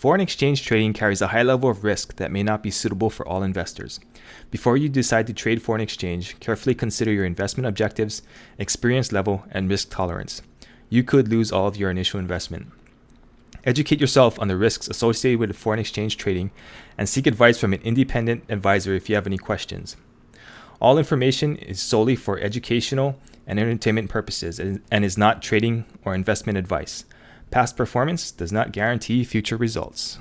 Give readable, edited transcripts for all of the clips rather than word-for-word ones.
Foreign exchange trading carries a high level of risk that may not be suitable for all investors. Before you decide to trade foreign exchange, carefully consider your investment objectives, experience level, and risk tolerance. You could lose all of your initial investment. Educate yourself on the risks associated with foreign exchange trading and seek advice from an independent advisor if you have any questions. All information is solely for educational and entertainment purposes and is not trading or investment advice. Past performance does not guarantee future results.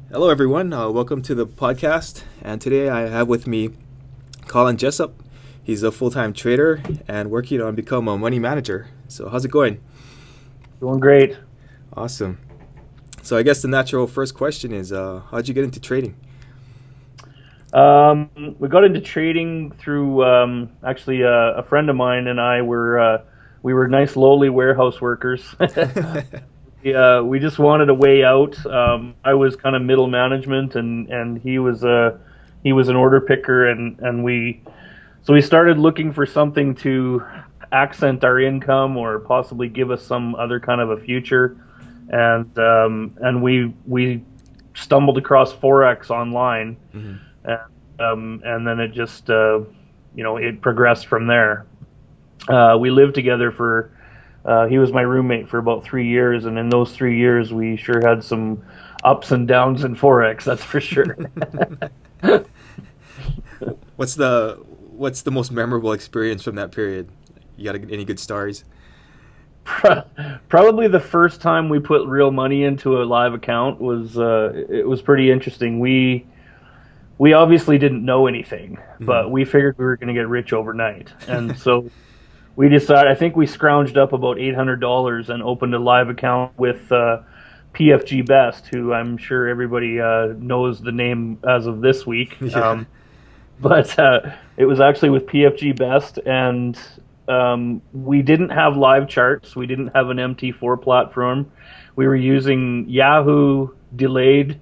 Hello everyone, welcome to the podcast, and today I have with me Colin Jessup. He's a full-time trader and working on become a money manager. So how's it going? Doing great. Awesome. So I guess the natural first question is, how'd you get into trading? We got into trading through actually a friend of mine and I we were nice lowly warehouse workers. We just wanted a way out. I was kind of middle management and he was an order picker and we started looking for something to accent our income or possibly give us some other kind of a future, and we stumbled across Forex online. Mm-hmm. And then it just, it progressed from there. We lived together he was my roommate for about 3 years, and in those 3 years, we sure had some ups and downs in Forex, that's for sure. What's the most memorable experience from that period? You got any good stories? Probably the first time we put real money into a live account it was pretty interesting. We obviously didn't know anything, but we figured we were going to get rich overnight. And so we decided, I think we scrounged up about $800 and opened a live account with PFG Best, who I'm sure everybody knows the name as of this week. Yeah. But it was actually with PFG Best, and we didn't have live charts. We didn't have an MT4 platform. We were using Yahoo delayed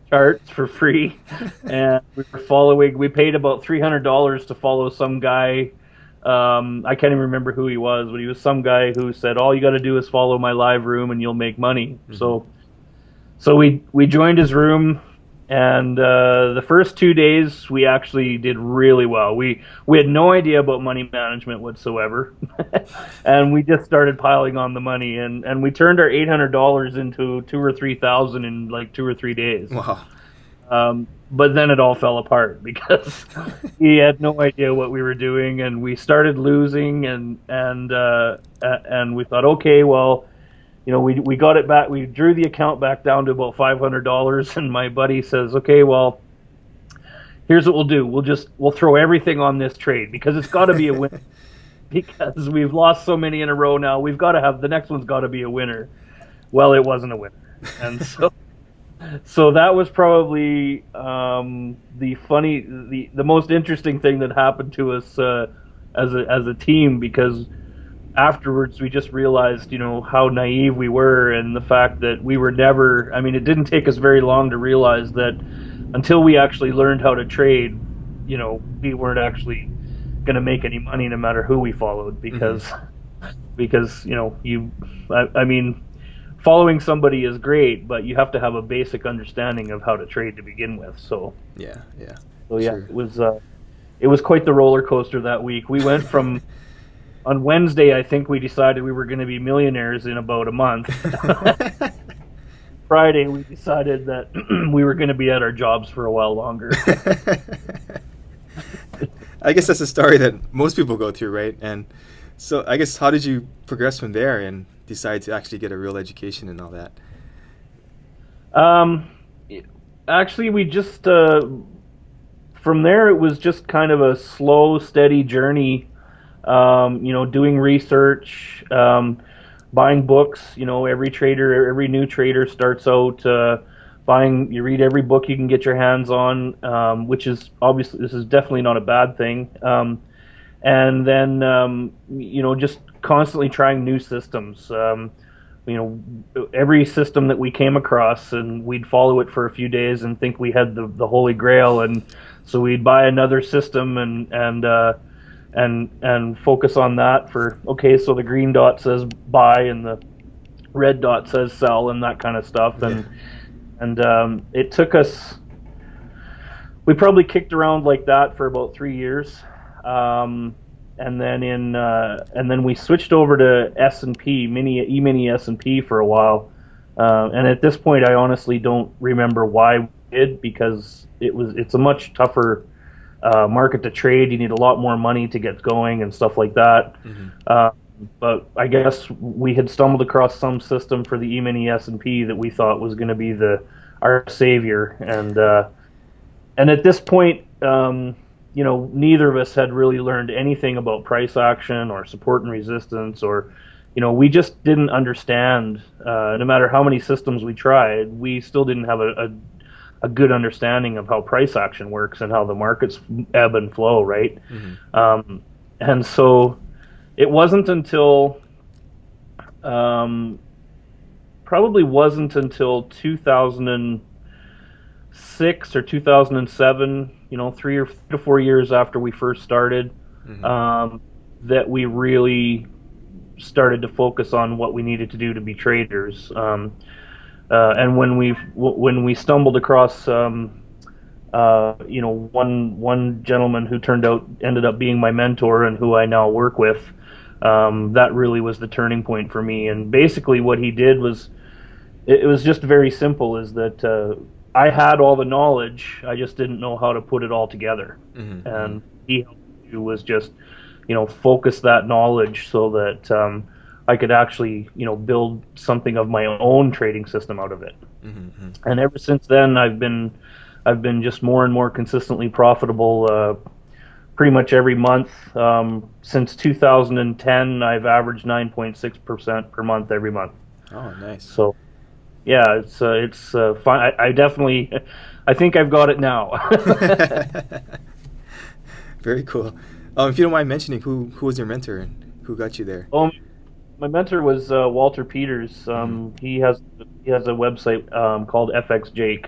charts for free, and we paid about $300 to follow some guy. I can't even remember who he was, but he was some guy who said, all you got to do is follow my live room and you'll make money. Mm-hmm. So we joined his room, and the first 2 days we actually did really well. We had no idea about money management whatsoever, and we just started piling on the money, and we turned our $800 into $2,000 or $3,000 in like 2 or 3 days. Wow. But then it all fell apart because he had no idea what we were doing, and we started losing, and we thought, okay, well, we got it back. We drew the account back down to about $500, and my buddy says, okay, well, here's what we'll do. We'll throw everything on this trade because it's got to be a win. Because we've lost so many in a row now, we've got to have the next one's got to be a winner. Well, it wasn't a winner, and so that was probably the most interesting thing that happened to us as a team, because afterwards we just realized, how naive we were, and the fact that we were never, it didn't take us very long to realize that until we actually learned how to trade, we weren't actually going to make any money no matter who we followed, because following somebody is great, but you have to have a basic understanding of how to trade to begin with. So yeah. So yeah, sure. It was quite the roller coaster that week. We went from on Wednesday, I think we decided we were going to be millionaires in about a month. Friday, we decided that we were going to be at our jobs for a while longer. I guess that's a story that most people go through, right? And so I guess, how did you progress from there and decide to actually get a real education and all that? Actually, we just from there it was just kind of a slow, steady journey. Doing research, buying books. Every new trader starts out you read every book you can get your hands on, which is obviously, this is definitely not a bad thing. And then, just constantly trying new systems. Every system that we came across, and we'd follow it for a few days and think we had the holy grail, and so we'd buy another system and and focus on that for, okay, so the green dot says buy and the red dot says sell and that kind of stuff. Yeah. And it took us, we probably kicked around like that for about 3 years. And then we switched over to S&P, mini S&P for a while. And at this point, I honestly don't remember why we did, because it's a much tougher market to trade. You need a lot more money to get going and stuff like that. But I guess we had stumbled across some system for the E-mini S&P that we thought was going to be our savior. And at this point, neither of us had really learned anything about price action or support and resistance, or, we just didn't understand. No matter how many systems we tried, we still didn't have a good understanding of how price action works and how the markets ebb and flow, right? And so it wasn't until, probably wasn't until 2006 or 2007, 3 or 4 years after we first started, that we really started to focus on what we needed to do to be traders. And when we stumbled across, one gentleman who ended up being my mentor and who I now work with, that really was the turning point for me. And basically, what he did was, it was just very simple: is that I had all the knowledge, I just didn't know how to put it all together. And he helped me to was just, focus that knowledge so that I could actually, build something of my own trading system out of it. And ever since then, I've been just more and more consistently profitable. Pretty much every month since 2010, I've averaged 9.6% per month every month. Oh, nice. So, yeah, it's fine. I think I've got it now. Very cool. If you don't mind mentioning, who was your mentor and who got you there? My mentor was Walter Peters. He has a website called FXJake,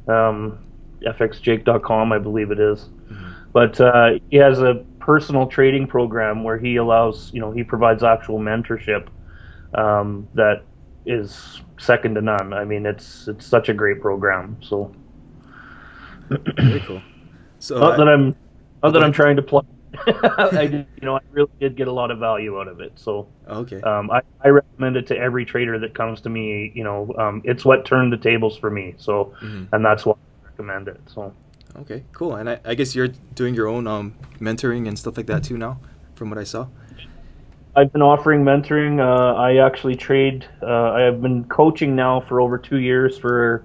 fxjake.com, I believe it is. But he has a personal trading program where he allows, he provides actual mentorship that is second to none. I mean, it's such a great program. So very cool. So not that I'm trying to plug. I really did get a lot of value out of it. So okay. I recommend it to every trader that comes to me. It's what turned the tables for me. So and that's why I recommend it. So. Okay, cool. And I guess you're doing your own mentoring and stuff like that too now, from what I saw. I've been offering mentoring. I actually trade. I have been coaching now for over 2 years for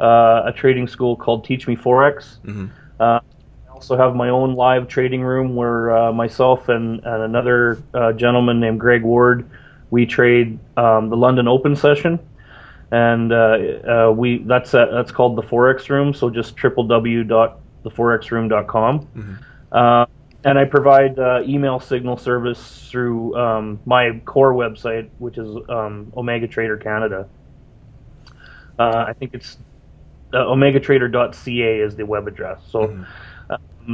a trading school called Teach Me Forex. I also have my own live trading room where myself and another gentleman named Greg Ward, we trade the London Open session. And that's called the Forex Room. So just www.theforexroom.com. And I provide email signal service through my core website, which is Omega Trader Canada. I think it's omegatrader.ca is the web address. So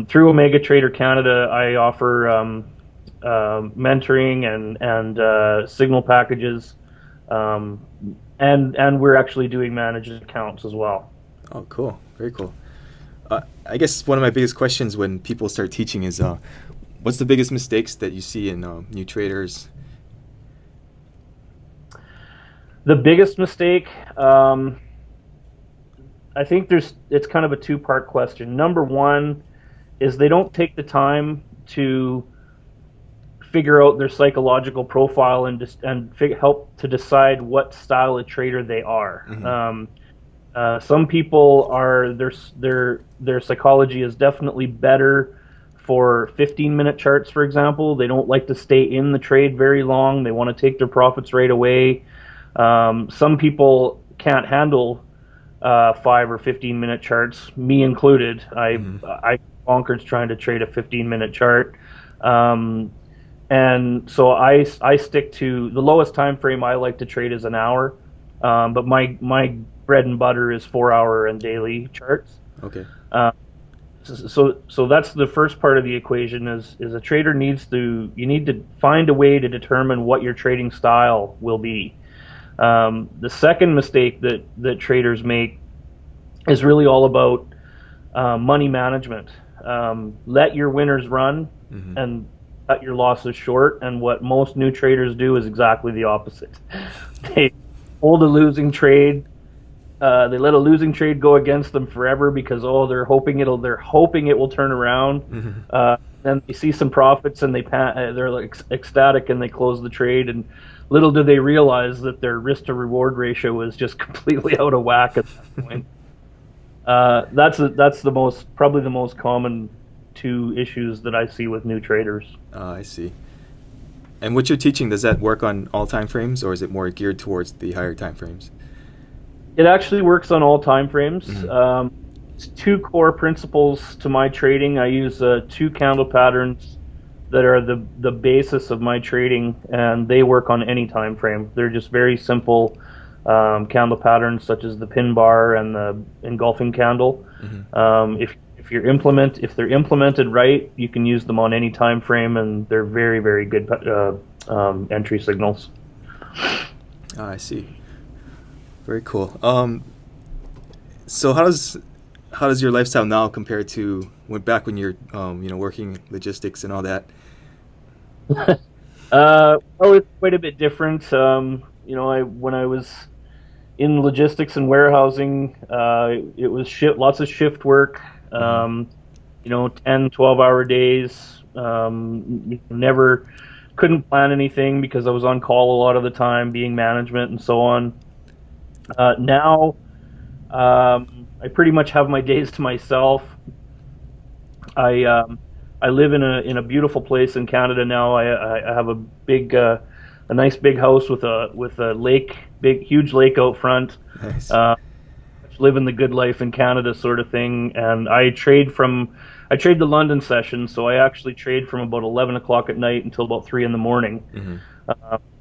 through Omega Trader Canada, I offer mentoring and signal packages. And we're actually doing managed accounts as well. Oh, cool. Very cool. I guess one of my biggest questions when people start teaching is, what's the biggest mistakes that you see in new traders? The biggest mistake, I think it's kind of a two-part question. Number one is they don't take the time to figure out their psychological profile and help to decide what style of trader they are. Some people are their psychology is definitely better for 15-minute charts, for example. They don't like to stay in the trade very long. They want to take their profits right away. Some people can't handle 5 or 15-minute charts, me included. I bonkers trying to trade a 15-minute chart. And so I stick to the lowest time frame I like to trade is an hour, but my bread and butter is 4-hour and daily charts. Okay. so that's the first part of the equation is a trader you need to find a way to determine what your trading style will be. The second mistake that traders make is really all about money management. Let your winners run and cut your losses short. And what most new traders do is exactly the opposite. They hold a losing trade. They let a losing trade go against them forever because they're hoping it will turn around. Then they see some profits and they're like ecstatic and they close the trade. And little do they realize that their risk to reward ratio is just completely out of whack at that point. That's probably the most common two issues that I see with new traders. I see. And what you're teaching, does that work on all time frames, or is it more geared towards the higher time frames? It actually works on all time frames. It's two core principles to my trading. I use two candle patterns that are the basis of my trading, and they work on any time frame. They're just very simple candle patterns, such as the pin bar and the engulfing candle. If they're implemented right, you can use them on any time frame, and they're very, very good entry signals. I see. Very cool. So how does your lifestyle now compare to back when you're working logistics and all that? It's quite a bit different. When I was in logistics and warehousing, it was lots of shift work. 10, 12-hour days. Never couldn't plan anything because I was on call a lot of the time, being management and so on. Now, I pretty much have my days to myself. I live in a beautiful place in Canada now. I have a nice big house with a lake, huge lake out front. Nice. Living the good life in Canada, sort of thing. And I trade the London session, so I actually trade from about 11 o'clock at night until about 3 in the morning.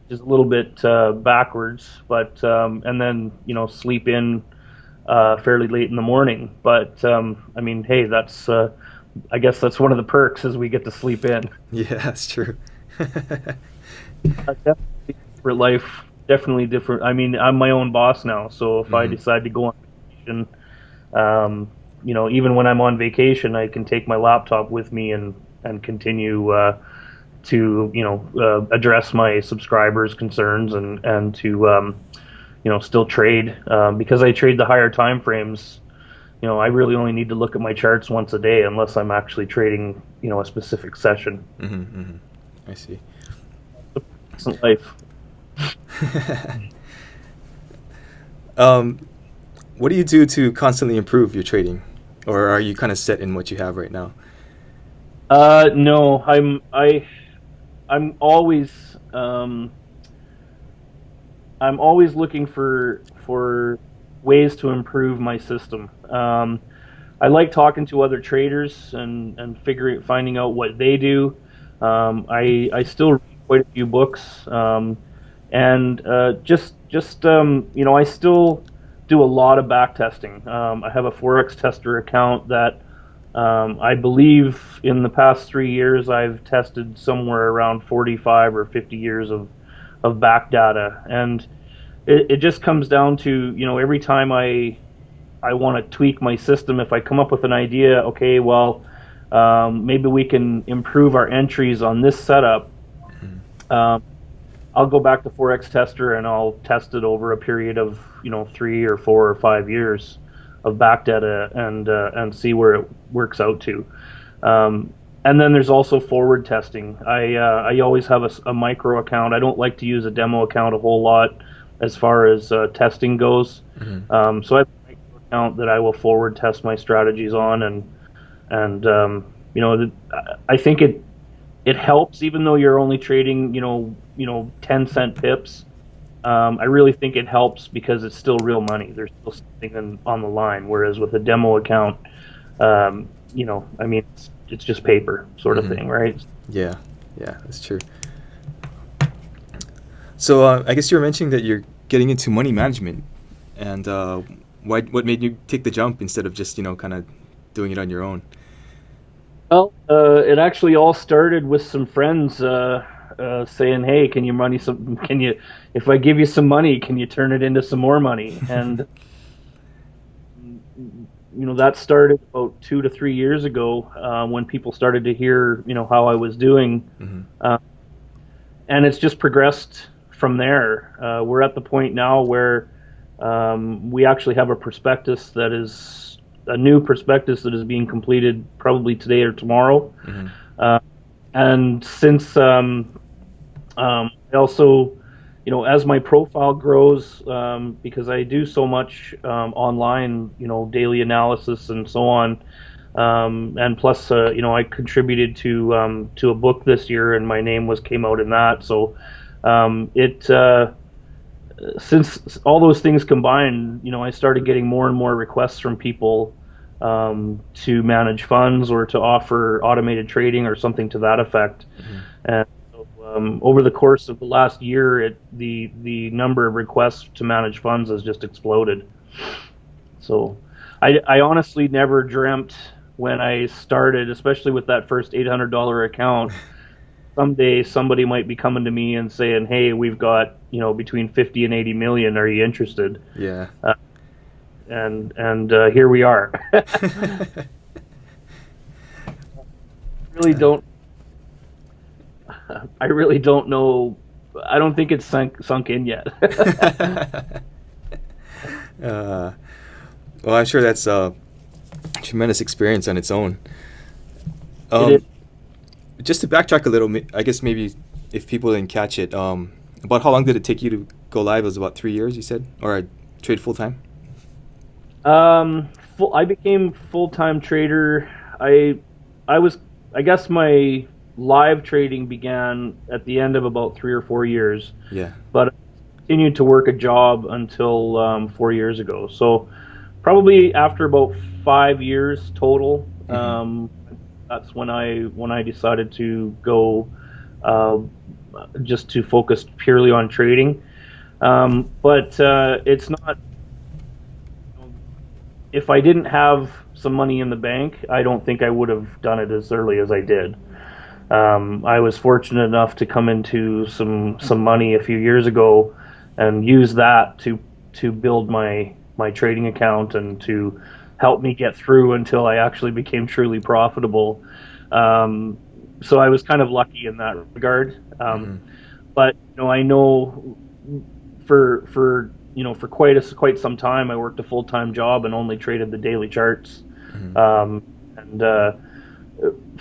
Just a little bit backwards, but and then sleep in fairly late in the morning. But hey, that's I guess that's one of the perks, is we get to sleep in. Yeah, that's true. Definitely different life, definitely different. I'm my own boss now, so if I decide to go on vacation, even when I'm on vacation, I can take my laptop with me and continue to address my subscribers' concerns and to still trade, because I trade the higher time frames. I really only need to look at my charts once a day unless I'm actually trading a specific session. I see. It's life. What do you do to constantly improve your trading, or are you kind of set in what you have right now? No, I'm always looking for ways to improve my system. I like talking to other traders and finding out what they do. I still read quite a few books, and I still do a lot of back testing. I have a Forex tester account that I believe in the past 3 years I've tested somewhere around 45 or 50 years of back data, and it just comes down to every time I want to tweak my system. If I come up with an idea, okay, well, maybe we can improve our entries on this setup. I'll go back to Forex Tester and I'll test it over a period of 3 or 4 or 5 years of back data and see where it works out to. And then there's also forward testing. I always have a micro account. I don't like to use a demo account a whole lot as far as testing goes. So I have a micro account that I will forward test my strategies on, and I think it helps, even though you're only trading 10-cent pips. I really think it helps because it's still real money. There's still something on the line. Whereas with a demo account, it's just paper sort of thing, right? Yeah, that's true. So I guess you were mentioning that you're getting into money management, and what made you take the jump instead of just kind of doing it on your own? Well, it actually all started with some friends saying, "Hey, can you money some? Can you, if I give you some money, can you turn it into some more money?" And that started about 2 to 3 years ago when people started to hear how I was doing, Mm-hmm. uh, and it's just progressed from there. We're at the point now where we actually have a new prospectus that is being completed probably today or tomorrow. Mm-hmm. Uh, and since I also, as my profile grows, because I do so much online, daily analysis and so on, and plus, I contributed to a book this year, and my name came out in that. So, it since all those things combined, I started getting more and more requests from people to manage funds or to offer automated trading or something to that effect. Mm-hmm. And so, over the course of the last year, the number of requests to manage funds has just exploded. So, I honestly never dreamt when I started, especially with that first $800 account, someday somebody might be coming to me and saying, "Hey, we've got between 50 and 80 million. Are you interested?" Yeah. Uh, and here we are. really Uh, don't I really don't know. I don't think it's sunk in yet. uh, well, I'm sure that's a tremendous experience on its own. It is. Um, just to backtrack a little, I guess maybe if people didn't catch it, about how long did it take you to go live? It was about 3 years, you said, or trade full time. Um, I became full time trader. I I was I guess my live trading began at the end of about 3 or 4 years, Yeah. but I continued to work a job until 4 years ago. So probably after about 5 years total, Mm-hmm. that's when I decided to go uh, just to focus purely on trading. But it's not. If I didn't have some money in the bank, I don't think I would have done it as early as I did. I was fortunate enough to come into some money a few years ago and use that to build my trading account and to help me get through until I actually became truly profitable. Um, so I was kind of lucky in that regard. Mm-hmm. But I know for quite some time I worked a full time job and only traded the daily charts, Mm-hmm. and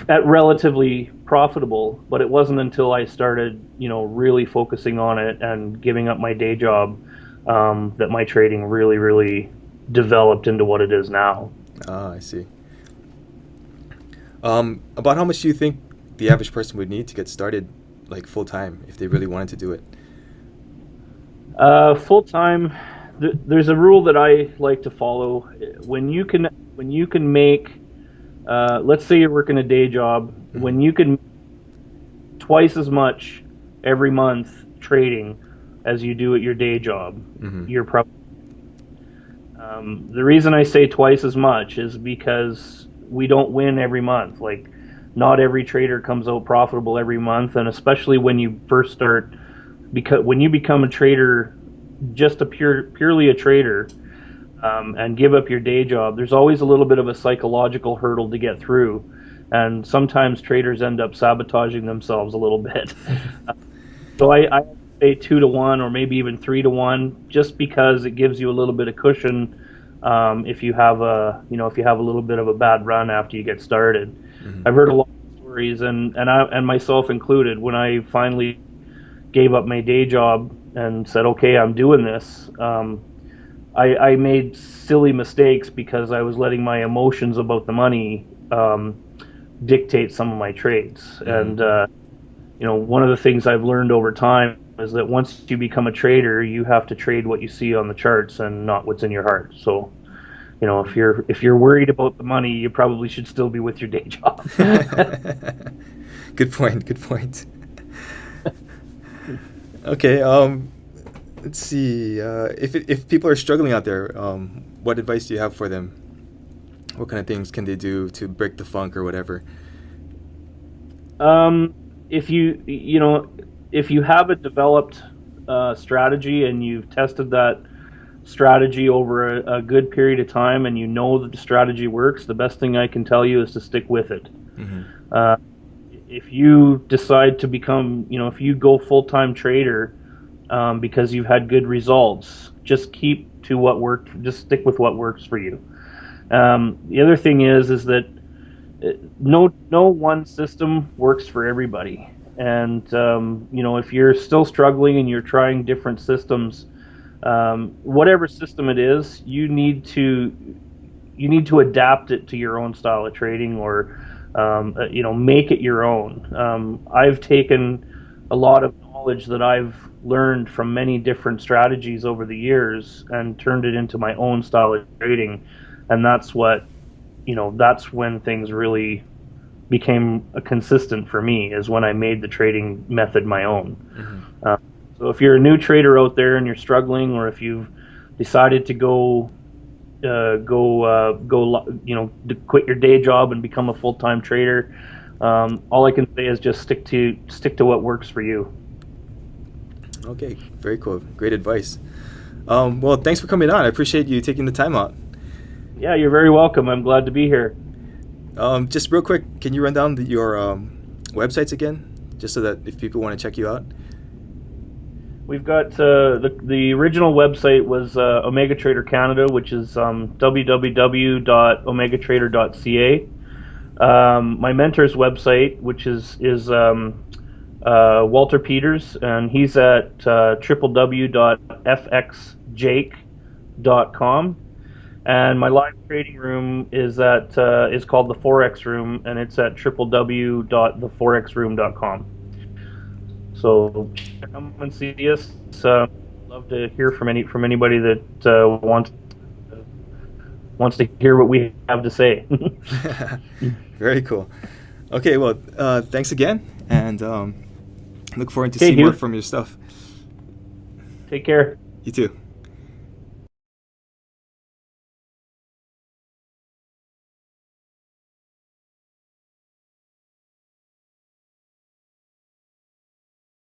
at relatively profitable. But it wasn't until I started really focusing on it and giving up my day job that my trading really developed into what it is now. Ah, I see. About how much do you think the average person would need to get started, like full time, if they really wanted to do it? Full time. There's a rule that I like to follow. When you can make, let's say you're working a day job, Mm-hmm. when you can twice as much every month trading as you do at your day job, Mm-hmm. you're probably. The reason I say twice as much is because we don't win every month. Like, not every trader comes out profitable every month, and especially when you first start, because when you become a trader, just purely a trader, and give up your day job, there's always a little bit of a psychological hurdle to get through, and sometimes traders end up sabotaging themselves a little bit. So I say 2 to 1 or maybe even 3 to 1, just because it gives you a little bit of cushion if you have a little bit of a bad run after you get started. Mm-hmm. I've heard a lot of stories, and myself included, when I finally gave up my day job and said, "Okay, I'm doing this." I made silly mistakes because I was letting my emotions about the money dictate some of my trades. Mm-hmm. And one of the things I've learned over time is that once you become a trader, you have to trade what you see on the charts and not what's in your heart. So, if you're worried about the money, you probably should still be with your day job. Good point. Good point. Okay. Let's see. If people are struggling out there, what advice do you have for them? What kind of things can they do to break the funk or whatever? If if you have a developed strategy and you've tested that strategy over a good period of time and you know that the strategy works, the best thing I can tell you is to stick with it. Mm-hmm. Uh, if you decide to become, if you go full-time trader because you've had good results, just keep to what worked. Just stick with what works for you. The other thing is that no one system works for everybody. And if you're still struggling and you're trying different systems, whatever system it is, you need to adapt it to your own style of trading, or make it your own. I've taken a lot of knowledge that I've learned from many different strategies over the years and turned it into my own style of trading, and that's when things really became consistent for me, is when I made the trading method my own. Mm-hmm. So if you're a new trader out there and you're struggling, or if you've decided to quit your day job and become a full-time trader, all I can say is just stick to what works for you. Okay, very cool. Great advice. Well, thanks for coming on. I appreciate you taking the time out. Yeah, you're very welcome. I'm glad to be here. Just real quick, can you run down your websites again, just so that if people want to check you out? We've got the original website was Omega Trader Canada, which is www.omegatrader.ca. My mentor's website, which is Walter Peters, and he's at www.fxjake.com. And my live trading room is called the Forex Room, and it's at www.theforexroom.com. So come and see us. Love to hear from anybody that wants to hear what we have to say. Very cool. Okay, well, thanks again, and look forward to seeing more from your stuff. Take care. You too.